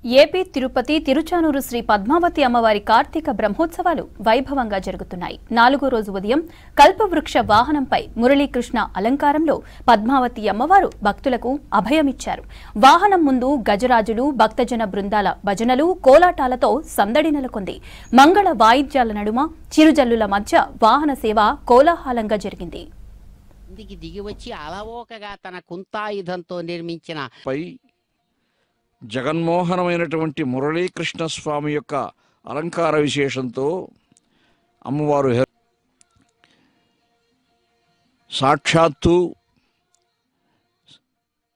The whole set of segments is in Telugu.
ఏపీ తిరుపతి తిరుచానూరు శ్రీ పద్మావతి అమ్మవారి కార్తీక బ్రహ్మోత్సవాలు వైభవంగా జరుగుతున్నాయి. 4వ రోజు ఉదయం కల్పవృక్ష వాహనంపై మురళీకృష్ణ అలంకారంలో పద్మావతి అమ్మవారు భక్తులకు అభయమిచ్చారు. వాహనం ముందు గజరాజులు, భక్తజన బృందాల భజనలు, కోలాటాలతో సందడి నెలకొంది. మంగళ వాయిద్యాల నడుమ చిరుజల్లుల మధ్య వాహన సేవ కోలాహలంగా జరిగింది. దిగివచ్చి అలవోకగా తన కుంతాయుధంతో నిర్మించిన జగన్మోహనమైనటువంటి మురళీకృష్ణ స్వామి యొక్క అలంకార విశేషంతో అమ్మవారు సాక్షాత్తు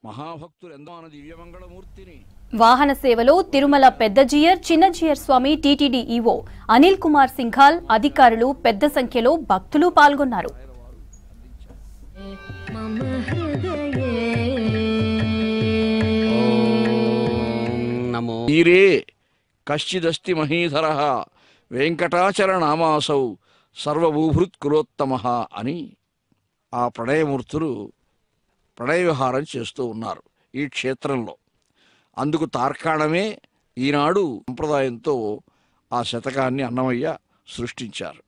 మహాభక్తులు ఎంతో దివ్యమంగళమూర్తిని. వాహన సేవలో తిరుమల పెద్ద జియర్, చిన్న జియర్ స్వామి, టీటీడీ ఈవో అనిల్ కుమార్ సింఘాల్, అధికారులు పెద్ద సంఖ్యలో భక్తులు పాల్గొన్నారు. తీరే కశ్చిదస్తి మహీధరః వెంకటాచలనామాసౌ సర్వభూభృత్కులోత్తమః అని ఆ ప్రణయమూర్తులు ప్రణయ విహారం చేస్తూ ఉన్నారు ఈ క్షేత్రంలో. అందుకు తార్కాణమే ఈనాడు సంప్రదాయంతో ఆ శతకాన్ని అన్నమయ్య సృష్టించారు.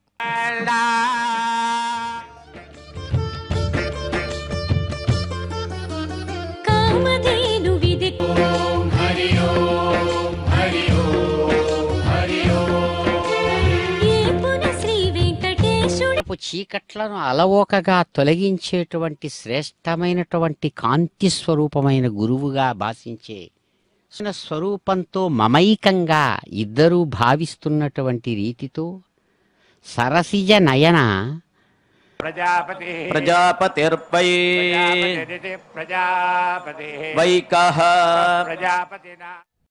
చీకట్లను అలవోకగా తొలగించేటువంటి శ్రేష్టమైనటువంటి కాంతి స్వరూపమైన గురువుగా భాషించే స్వరూపంతో మమైకంగా ఇద్దరూ భావిస్తున్నటువంటి రీతితో సరసిజ నయన ప్రజాపతిర్వై వైకః